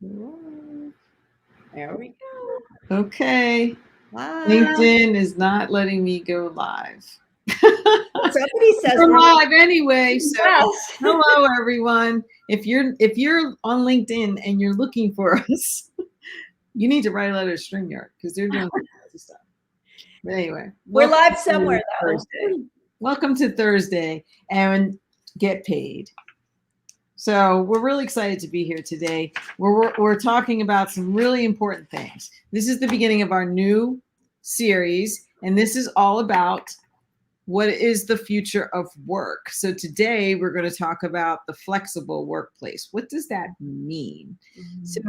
There we go. Okay. Wow. LinkedIn is not letting me go live. Somebody says We're we're live anyway. So yes. hello everyone. If you're on LinkedIn and you're looking for us, you need to write a letter to StreamYard because they're doing crazy stuff. But anyway, We're welcome live to somewhere though. Thursday. Welcome to Thursday and get paid. So we're really excited to be here today. We're talking about some really important things. This is the beginning of our new series, and this is all about what is the future of work. So today we're going to talk about the flexible workplace. What does that mean? So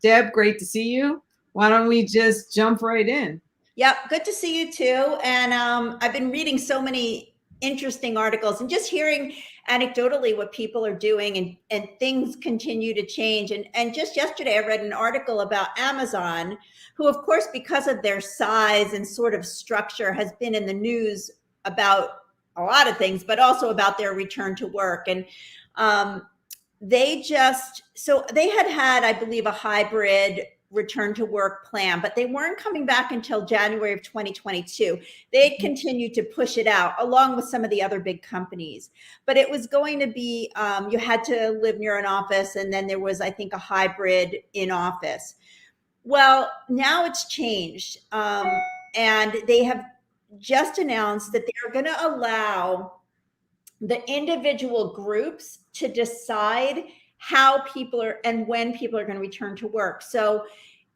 Deb, great to see you. Why don't we just jump right in? Yep, good to see you too. And I've been reading so many interesting articles and just hearing anecdotally what people are doing, and things continue to change. And just yesterday, I read an article about Amazon, who, of course, because of their size and sort of structure, has been in the news about a lot of things, but also about their return to work. And um, they had, I believe, a hybrid return to work plan, but they weren't coming back until January of 2022. They continued to push it out along with some of the other big companies. But it was going to be, you had to live near an office, and then there was, I think, a hybrid in office. Well, now it's changed. And they have just announced that they're going to allow the individual groups to decide how people are and when people are going to return to work. So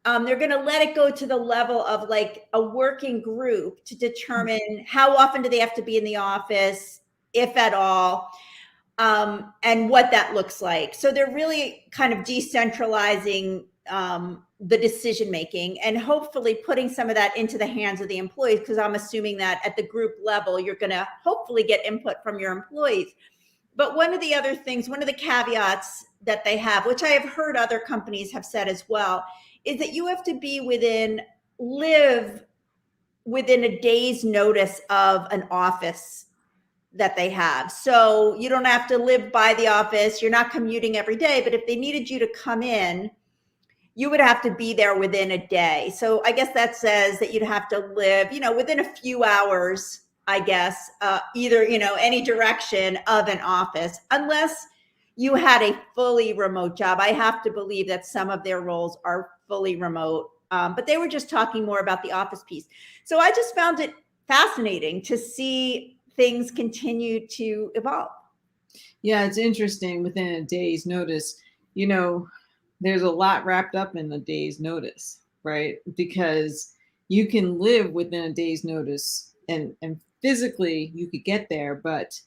they're going to let it go to the level of like a working group to determine how often do they have to be in the office, if at all, and what that looks like. So they're really kind of decentralizing the decision making and hopefully putting some of that into the hands of the employees, because I'm assuming that at the group level, you're going to hopefully get input from your employees. But one of the other things, one of the caveats that they have, which I have heard other companies have said as well, is that you have to live within a day's notice of an office that they have. So you don't have to live by the office. You're not commuting every day, but if they needed you to come in, you would have to be there within a day. So I guess that says that you'd have to live, within a few hours, I guess, either, any direction of an office, unless you had a fully remote job. I have to believe that some of their roles are fully remote, but they were just talking more about the office piece. So I just found it fascinating to see things continue to evolve. Yeah, it's interesting within a day's notice. You know, there's a lot wrapped up in a day's notice, right? Because you can live within a day's notice and physically you could get there, but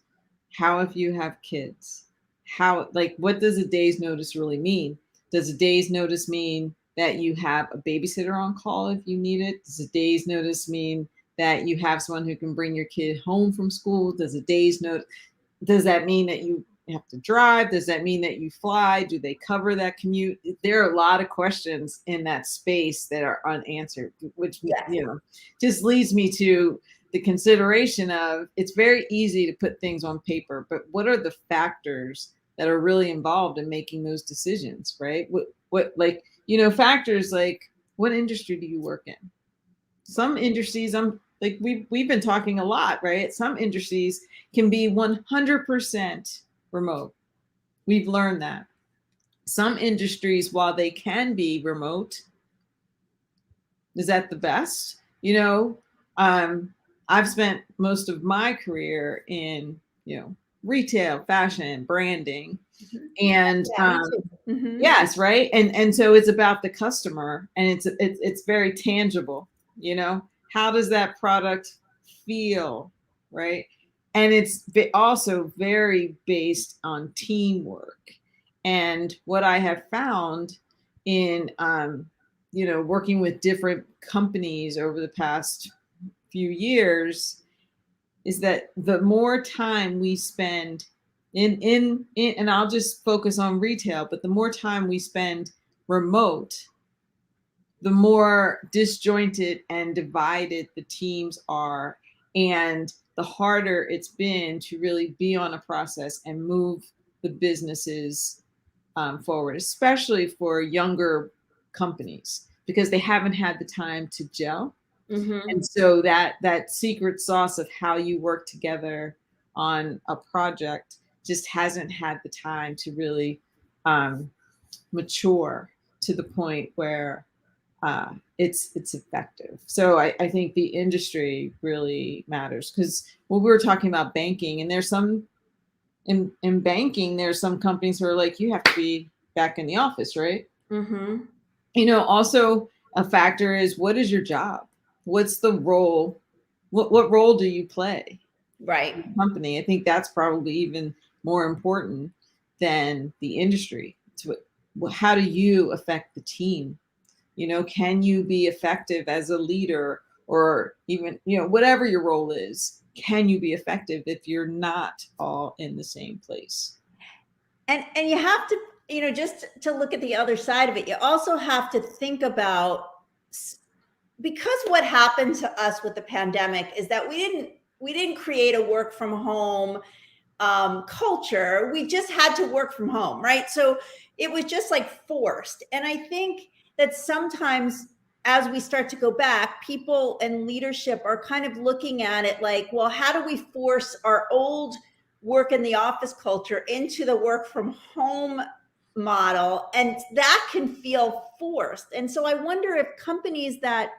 how if you have kids? How, like, what does a day's notice really mean? Does a day's notice mean that you have a babysitter on call if you need it? Does a day's notice mean that you have someone who can bring your kid home from school? Does that mean that you have to drive? Does that mean that you fly? Do they cover that commute? There are a lot of questions in that space that are unanswered, which, Yes. just leads me to the consideration of, it's very easy to put things on paper, but what are the factors that are really involved in making those decisions, right? Factors like, what industry do you work in? Some industries, we've been talking a lot, right? Some industries can be 100% remote. We've learned that. Some industries, while they can be remote, is that the best? I've spent most of my career in, retail, fashion, branding, and Yeah, me too. yes, right. And so it's about the customer, and it's very tangible. How does that product feel, right? And it's also very based on teamwork. And what I have found in working with different companies over the past few years is that the more time we spend in and I'll just focus on retail, but the more time we spend remote, the more disjointed and divided the teams are, and the harder it's been to really be on a process and move the businesses forward, especially for younger companies, because they haven't had the time to gel. Mm-hmm. And so that secret sauce of how you work together on a project just hasn't had the time to really mature to the point where it's effective. So I think the industry really matters, because when we were talking about banking, and there's some in banking, there's some companies who are like, you have to be back in the office, right? Mm-hmm. Also a factor is, what is your job? What's the role? What role do you play Right. in the company? I think that's probably even more important than the industry. It's how do you affect the team? Can you be effective as a leader, or even, whatever your role is, can you be effective if you're not all in the same place? And you have to, just to look at the other side of it, you also have to think about, because what happened to us with the pandemic is that we didn't create a work from home culture. We just had to work from home, right? So it was just like forced. And I think that sometimes as we start to go back, people and leadership are kind of looking at it like, well, how do we force our old work in the office culture into the work from home model? And that can feel forced. And so I wonder if companies that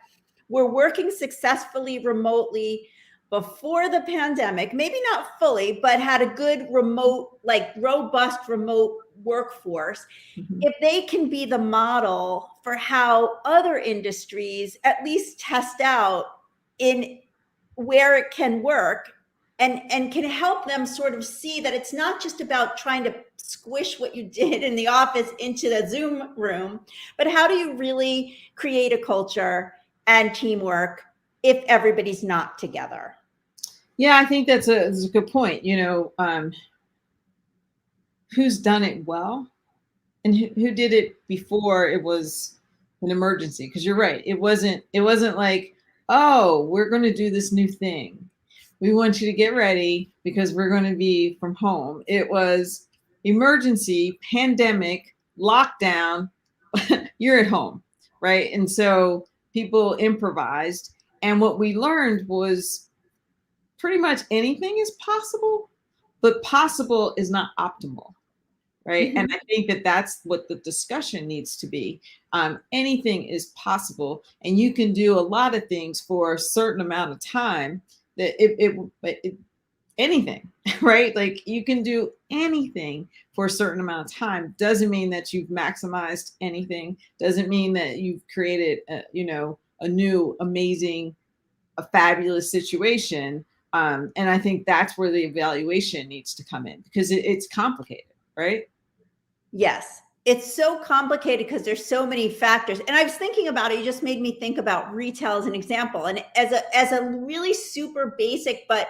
were working successfully remotely before the pandemic, maybe not fully, but had a good remote, like robust remote workforce, Mm-hmm. if they can be the model for how other industries at least test out in where it can work, and can help them sort of see that it's not just about trying to squish what you did in the office into the Zoom room, but how do you really create a culture and teamwork if everybody's not together? Yeah, I think that's a good point. Who's done it well, and who did it before it was an emergency? Because you're right, it wasn't like, oh, we're going to do this new thing, we want you to get ready because we're going to be from home. It was emergency, pandemic, lockdown, you're at home, right? And so people improvised, and what we learned was pretty much anything is possible, but possible is not optimal, right? And Mm-hmm. I think that that's what the discussion needs to be. Anything is possible, and you can do a lot of things for a certain amount of time. That it anything, right? Like, you can do anything for a certain amount of time. Doesn't mean that you've maximized anything. Doesn't mean that you've created, a new amazing, a fabulous situation. And I think that's where the evaluation needs to come in, because it's complicated, right? Yes. It's so complicated because there's so many factors. And I was thinking about it, you just made me think about retail as an example. And as a really super basic but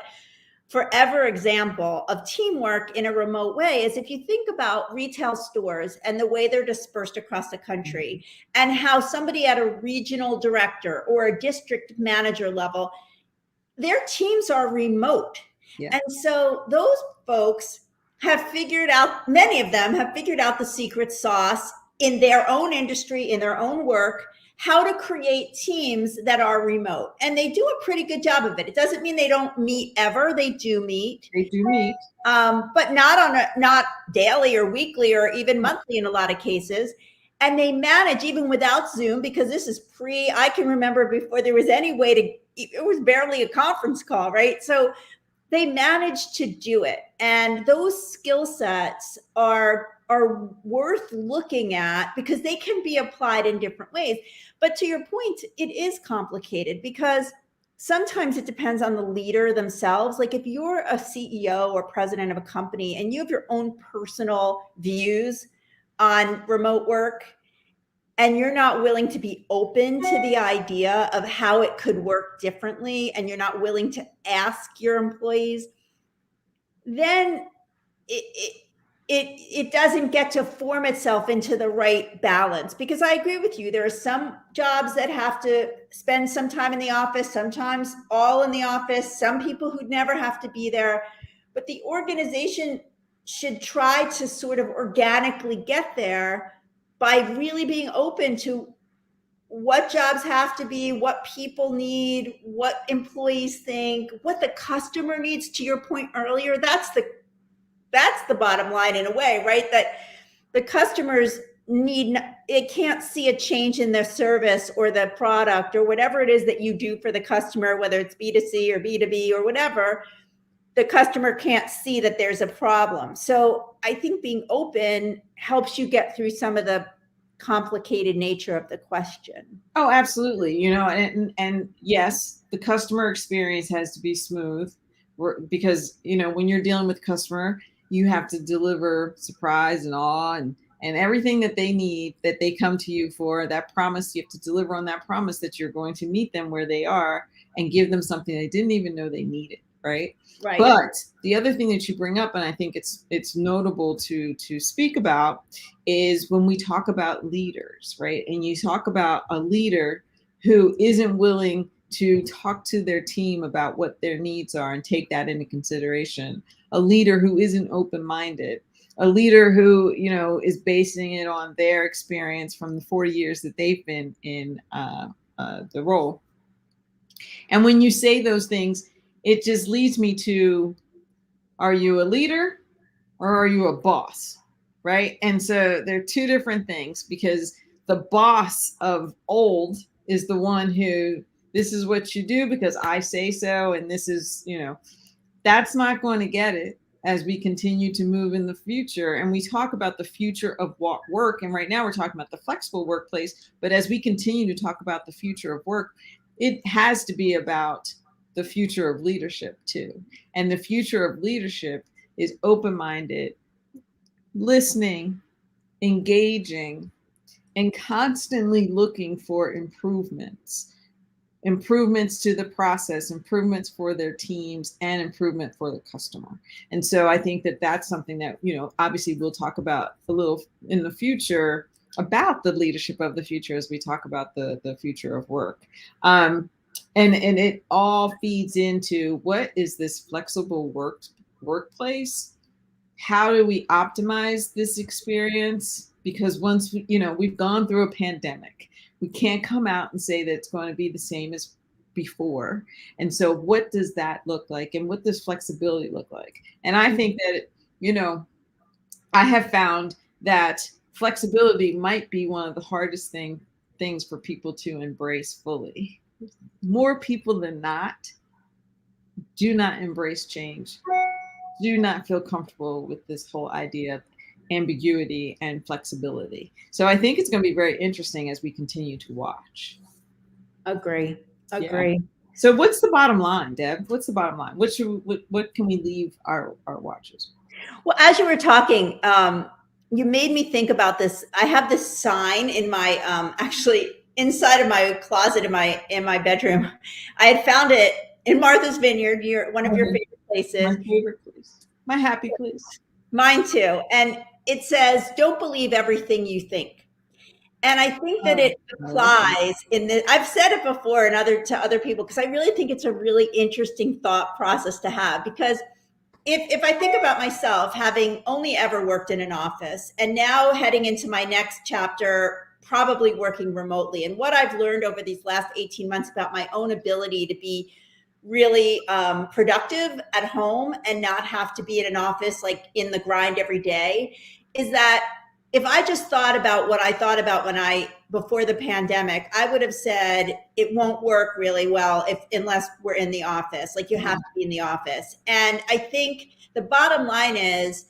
forever example of teamwork in a remote way is if you think about retail stores and the way they're dispersed across the country, and how somebody at a regional director or a district manager level, their teams are remote. Yeah. And so those folks have figured out, many of them have figured out the secret sauce in their own industry, in their own work, how to create teams that are remote. And they do a pretty good job of it. It doesn't mean they don't meet ever. They do meet, They do meet. but not daily or weekly or even monthly in a lot of cases. And they manage even without Zoom, because this is I can remember before there was any way to, it was barely a conference call, right? So they managed to do it. And those skill sets are worth looking at because they can be applied in different ways. But to your point, it is complicated because sometimes it depends on the leader themselves. Like if you're a CEO or president of a company and you have your own personal views on remote work, and you're not willing to be open to the idea of how it could work differently, and you're not willing to ask your employees, then it doesn't get to form itself into the right balance. Because I agree with you, there are some jobs that have to spend some time in the office, sometimes all in the office, some people who never have to be there, but the organization should try to sort of organically get there by really being open to what jobs have to be, what people need, what employees think, what the customer needs. To your point earlier, that's the bottom line in a way, right? That the customers need, it can't see a change in their service or the product or whatever it is that you do for the customer, whether it's B2C or B2B or whatever. The customer can't see that there's a problem. So I think being open helps you get through some of the complicated nature of the question. Oh, absolutely. You know, and yes, the customer experience has to be smooth because, you know, when you're dealing with customer, you have to deliver surprise and awe and everything that they need, that they come to you for. That promise, you have to deliver on that promise that you're going to meet them where they are and give them something they didn't even know they needed, right? Right. But the other thing that you bring up, and I think it's notable to speak about, is when we talk about leaders, right? And you talk about a leader who isn't willing to talk to their team about what their needs are and take that into consideration. A leader who isn't open-minded, a leader who, you know, is basing it on their experience from the 40 years that they've been in the role. And when you say those things, it just leads me to, are you a leader or are you a boss? Right? And so they're two different things, because the boss of old is the one who, this is what you do because I say so. And this is, you know, that's not going to get it as we continue to move in the future. And we talk about the future of what work. And right now we're talking about the flexible workplace. But as we continue to talk about the future of work, it has to be about the future of leadership too. And the future of leadership is open-minded, listening, engaging, and constantly looking for improvements to the process, improvements for their teams, and improvement for the customer. And so I think that that's something that, you know, obviously we'll talk about a little in the future about the leadership of the future as we talk about the future of work. And it all feeds into, what is this flexible workplace? How do we optimize this experience? Because once you know, we've gone through a pandemic, we can't come out and say that it's going to be the same as before. And so what does that look like? And what does flexibility look like? And I think that, you know, I have found that flexibility might be one of the hardest things for people to embrace fully. More people than not do not embrace change, do not feel comfortable with this whole idea of ambiguity and flexibility. So I think it's going to be very interesting as we continue to watch. Agree. Yeah. So what's the bottom line, Deb? What's the bottom line? What can we leave our watchers? Well, as you were talking, you made me think about this. I have this sign in my actually inside of my closet in my bedroom. I had found it in Martha's Vineyard, one of your favorite places. My favorite place. My happy place. Mine too. And it says, "Don't believe everything you think." And I think that it applies in the, I've said it before to other people, because I really think it's a really interesting thought process to have. Because if I think about myself, having only ever worked in an office and now heading into my next chapter, probably working remotely, and what I've learned over these last 18 months about my own ability to be really productive at home and not have to be in an office like in the grind every day, is that if I just thought about what I thought about before the pandemic, I would have said it won't work really well unless we're in the office. Like, you have to be in the office. And I think the bottom line is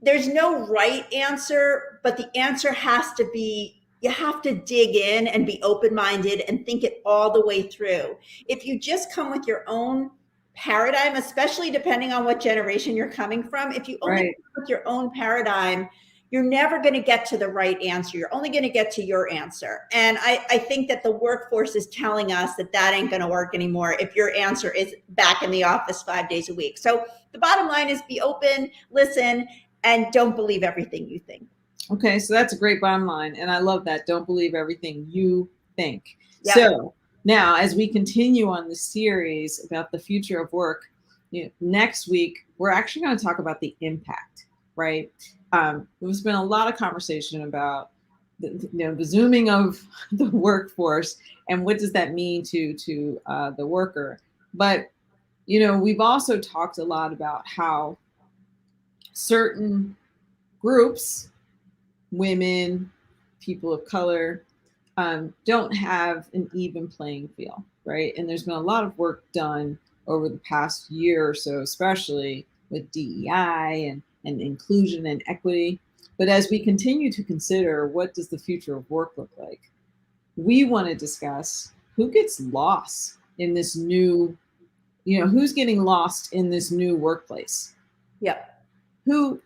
there's no right answer, but the answer has to be, you have to dig in and be open-minded and think it all the way through. If you just come with your own paradigm, especially depending on what generation you're coming from, if you only come with your own paradigm, you're never going to get to the right answer. You're only going to get to your answer. And I think that the workforce is telling us that ain't going to work anymore if your answer is back in the office 5 days a week. So the bottom line is, be open, listen, and don't believe everything you think. Okay, so that's a great bottom line. And I love that. Don't believe everything you think. Yep. So now, as we continue on the series about the future of work, next week, we're actually going to talk about the impact. right? There's been a lot of conversation about the zooming of the workforce and what does that mean to the worker. But we've also talked a lot about how certain groups, women, people of color, don't have an even playing field, right? And there's been a lot of work done over the past year or so, especially with DEI and inclusion and equity. But as we continue to consider what does the future of work look like, we want to discuss who gets lost in this new, who's getting lost in this new workplace. Yep. Who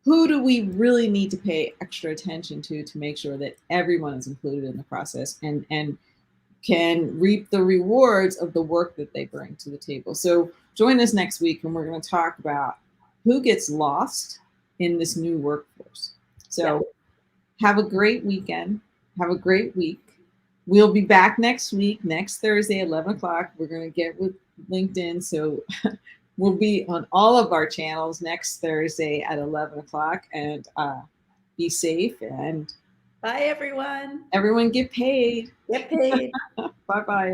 do we really need to pay extra attention to make sure that everyone is included in the process and can reap the rewards of the work that they bring to the table? So join us next week and we're going to talk about who gets lost in this new workforce. So have a great weekend. Have a great week. We'll be back next week, next Thursday, 11 o'clock. We're going to get with LinkedIn. So we'll be on all of our channels next Thursday at 11 o'clock. And be safe. And bye, everyone. Everyone get paid. Get paid. Bye-bye.